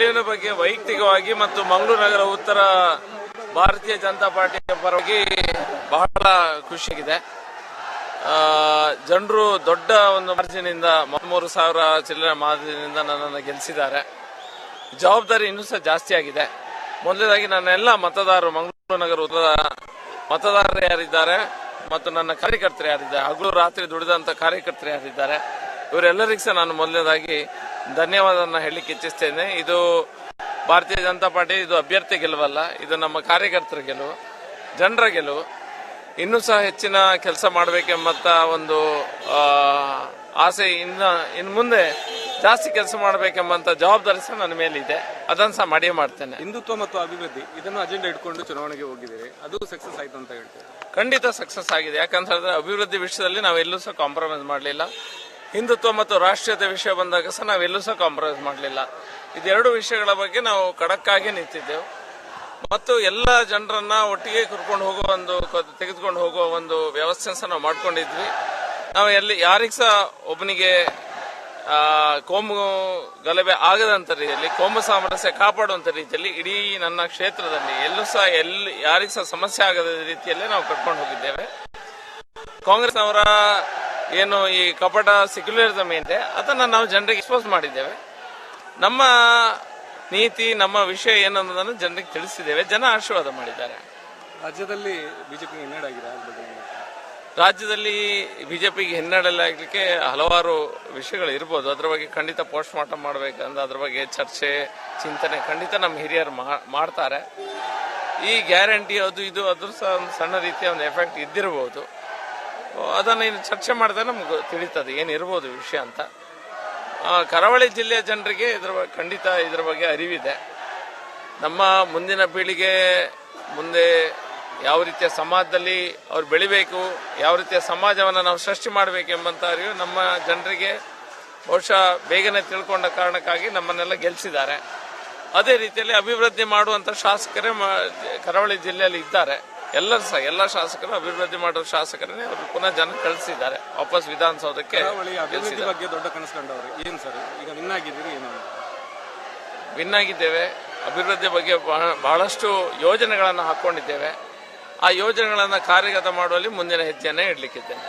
ಗೆಲುವಿನ ಬಗ್ಗೆ ವೈಯಕ್ತಿಕವಾಗಿ ಮತ್ತು ಮಂಗಳೂರು ನಗರ ಉತ್ತರ ಭಾರತೀಯ ಜನತಾ ಪಾರ್ಟಿಯ ಪರವಾಗಿ ಬಹಳ ಖುಷಿಯಾಗಿದೆ. ಜನರು ದೊಡ್ಡ ಒಂದು ಮಾರ್ಜಿನಿಂದ 33,000 ಚಿಲ್ಲರೆ ಮಾರ್ಜಿನಿಂದ ನನ್ನನ್ನು ಗೆಲ್ಲಿಸಿದ್ದಾರೆ. ಜವಾಬ್ದಾರಿ ಇನ್ನೂ ಸಹ ಜಾಸ್ತಿ ಆಗಿದೆ. ಮೊದಲನೇದಾಗಿ ನನ್ನೆಲ್ಲ ಮತದಾರರು, ಮಂಗಳೂರು ನಗರ ಉತ್ತರ ಮತದಾರರು ಯಾರಿದ್ದಾರೆ ಮತ್ತು ನನ್ನ ಕಾರ್ಯಕರ್ತರು ಯಾರಿದ್ದಾರೆ, ಹಗಲು ರಾತ್ರಿ ದುಡಿದಂತ ಕಾರ್ಯಕರ್ತರು ಯಾರಿದ್ದಾರೆ, ಇವರೆಲ್ಲರಿಗೂ ಸಹ ನಾನು ಮೊದಲನೇದಾಗಿ ಧನ್ಯವಾದವನ್ನು ಹೇಳಲಿಕ್ಕೆ ಇಚ್ಛಿಸ್ತೇನೆ. ಇದು ಭಾರತೀಯ ಜನತಾ ಪಾರ್ಟಿ ಇದು ಅಭ್ಯರ್ಥಿ ಗೆಲುವಲ್ಲ, ಇದು ನಮ್ಮ ಕಾರ್ಯಕರ್ತರ ಗೆಲುವು, ಜನರ ಗೆಲುವು. ಇನ್ನೂ ಸಹ ಹೆಚ್ಚಿನ ಕೆಲಸ ಮಾಡಬೇಕೆಂಬಂತ ಒಂದು ಆಸೆ, ಇನ್ನು ಮುಂದೆ ಜಾಸ್ತಿ ಕೆಲಸ ಮಾಡಬೇಕೆಂಬಂತ ಜವಾಬ್ದಾರಿ ಸಹ ನನ್ನ ಮೇಲಿದೆ. ಅದನ್ನು ಸಹ ಮಾಡಿಯೇ ಮಾಡ್ತೇನೆ. ಹಿಂದುತ್ವ ಮತ್ತು ಅಭಿವೃದ್ಧಿ ಇದನ್ನು ಅಜೆಂಡಾ ಇಟ್ಕೊಂಡು ಚುನಾವಣೆಗೆ ಹೋಗಿದ್ದೀರಿ, ಅದು ಸಕ್ಸಸ್ ಆಯ್ತು ಅಂತ ಹೇಳ್ತೀವಿ? ಖಂಡಿತ ಸಕ್ಸಸ್ ಆಗಿದೆ. ಯಾಕಂತ ಹೇಳಿದ್ರೆ ಅಭಿವೃದ್ಧಿ ವಿಷಯದಲ್ಲಿ ನಾವೆಲ್ಲೂ ಸಹ ಕಾಂಪ್ರಮೈಸ್ ಮಾಡಲಿಲ್ಲ. ಹಿಂದುತ್ವ ಮತ್ತು ರಾಷ್ಟ್ರೀಯತೆ ವಿಷಯ ಬಂದಾಗ ಸಹ ನಾವೆಲ್ಲೂ ಸಹ ಕಾಂಪ್ರಮೈಸ್ ಮಾಡಲಿಲ್ಲ. ಇದೆರಡು ವಿಷಯಗಳ ಬಗ್ಗೆ ನಾವು ಖಡಕ್ಕಾಗಿ ನಿಂತಿದ್ದೆವು ಮತ್ತು ಎಲ್ಲ ಜನರನ್ನ ಒಟ್ಟಿಗೆ ಕರ್ಕೊಂಡು ಹೋಗುವ ತೆಗೆದುಕೊಂಡು ಹೋಗುವ ಒಂದು ವ್ಯವಸ್ಥೆ ಸಹ ನಾವು ಮಾಡ್ಕೊಂಡಿದ್ವಿ. ನಾವು ಯಾರಿಗೂ ಸಹ ಒಬ್ಬನಿಗೆ ಕೋಮು ಗಲಭೆ ಆಗದಂತ ರೀತಿಯಲ್ಲಿ, ಕೋಮು ಸಾಮರಸ್ಯ ಕಾಪಾಡುವಂತ ರೀತಿಯಲ್ಲಿ ಇಡೀ ನನ್ನ ಕ್ಷೇತ್ರದಲ್ಲಿ ಎಲ್ಲೂ ಸಹ ಯಾರಿಗೂ ಸಹ ಸಮಸ್ಯೆ ಆಗದ ರೀತಿಯಲ್ಲೇ ನಾವು ಕರ್ಕೊಂಡು ಹೋಗಿದ್ದೇವೆ. ಕಾಂಗ್ರೆಸ್ನವರ ಏನು ಈ ಕಪಟ ಸೆಕ್ಯುಲರಿಸಂ ಏನಿದೆ ಅದನ್ನು ನಾವು ಜನರಿಗೆ ಎಕ್ಸ್ಪೋಸ್ ಮಾಡಿದ್ದೇವೆ. ನಮ್ಮ ನೀತಿ, ನಮ್ಮ ವಿಷಯ ಏನನ್ನೋದನ್ನು ಜನರಿಗೆ ತಿಳಿಸಿದ್ದೇವೆ. ಜನ ಆಶೀರ್ವಾದ ಮಾಡಿದ್ದಾರೆ. ರಾಜ್ಯದಲ್ಲಿ ಬಿಜೆಪಿ ಹಿನ್ನಡೆಯಾಗಿದೆ. ರಾಜ್ಯದಲ್ಲಿ ಬಿಜೆಪಿಗೆ ಹಿನ್ನಡೆಯಾಗಲಿಕ್ಕೆ ಹಲವಾರು ವಿಷಯಗಳು ಇರ್ಬೋದು. ಅದರ ಬಗ್ಗೆ ಖಂಡಿತ ಪೋಸ್ಟ್ ಮಾರ್ಟಮ್ ಮಾಡಬೇಕಂದ್ರೆ ಅದ್ರ ಬಗ್ಗೆ ಚರ್ಚೆ, ಚಿಂತನೆ ಖಂಡಿತ ನಮ್ಮ ಹಿರಿಯರು ಮಾಡ್ತಾರೆ. ಈ ಗ್ಯಾರಂಟಿ ಅದು ಇದು ಅದ್ರ ಸಹ ಒಂದು ಸಣ್ಣ ರೀತಿಯ ಒಂದು ಎಫೆಕ್ಟ್ ಇದ್ದಿರಬಹುದು. ಅದನ್ನು ಇನ್ನು ಚರ್ಚೆ ಮಾಡಿದ್ರೆ ನಮ್ಗೆ ತಿಳಿತದೆ ಏನಿರ್ಬೋದು ವಿಷಯ ಅಂತ. ಕರಾವಳಿ ಜಿಲ್ಲೆಯ ಜನರಿಗೆ ಖಂಡಿತ ಇದರ ಬಗ್ಗೆ ಅರಿವಿದೆ. ನಮ್ಮ ಮುಂದಿನ ಪೀಳಿಗೆ ಮುಂದೆ ಯಾವ ರೀತಿಯ ಸಮಾಜದಲ್ಲಿ ಅವ್ರು ಬೆಳಿಬೇಕು, ಯಾವ ರೀತಿಯ ಸಮಾಜವನ್ನು ನಾವು ಸೃಷ್ಟಿ ಮಾಡಬೇಕೆಂಬಂತ ಅರಿವು ನಮ್ಮ ಜನರಿಗೆ ಬಹುಶಃ ಬೇಗನೆ ತಿಳ್ಕೊಂಡ ಕಾರಣಕ್ಕಾಗಿ ನಮ್ಮನ್ನೆಲ್ಲ ಗೆಲ್ಲಿಸಿದ್ದಾರೆ. ಅದೇ ರೀತಿಯಲ್ಲಿ ಅಭಿವೃದ್ಧಿ ಮಾಡುವಂತ ಶಾಸಕರೇ ಕರಾವಳಿ ಜಿಲ್ಲೆಯಲ್ಲಿ ಇದ್ದಾರೆ. ಎಲ್ಲರೂ ಸಹ ಎಲ್ಲ ಶಾಸಕರು ಅಭಿವೃದ್ಧಿ ಮಾಡುವ ಶಾಸಕರನ್ನೇ ಅವರು ಪುನಃ ಜನ ಕಳಿಸಿದ್ದಾರೆ ವಾಪಸ್ ವಿಧಾನಸೌಧಕ್ಕೆ. ಅಭಿವೃದ್ಧಿ ಬಗ್ಗೆ ದೊಡ್ಡ ಕನಸು ಕಂಡವರು ಏನು ಸರ್, ಈಗ ವಿನ್ ಆಗಿದ್ದೀರಿ? ಏನು ವಿನ್ ಆಗಿದ್ದೇವೆ. ಅಭಿವೃದ್ಧಿ ಬಗ್ಗೆ ಬಹಳಷ್ಟು ಯೋಜನೆಗಳನ್ನು ಹಾಕೊಂಡಿದ್ದೇವೆ. ಆ ಯೋಜನೆಗಳನ್ನು ಕಾರ್ಯಗತ ಮಾಡುವಲ್ಲಿ ಮುಂದಿನ ಹೆಜ್ಜೆಯನ್ನೇ ಇಡಲಿಕ್ಕಿದ್ದೇನೆ.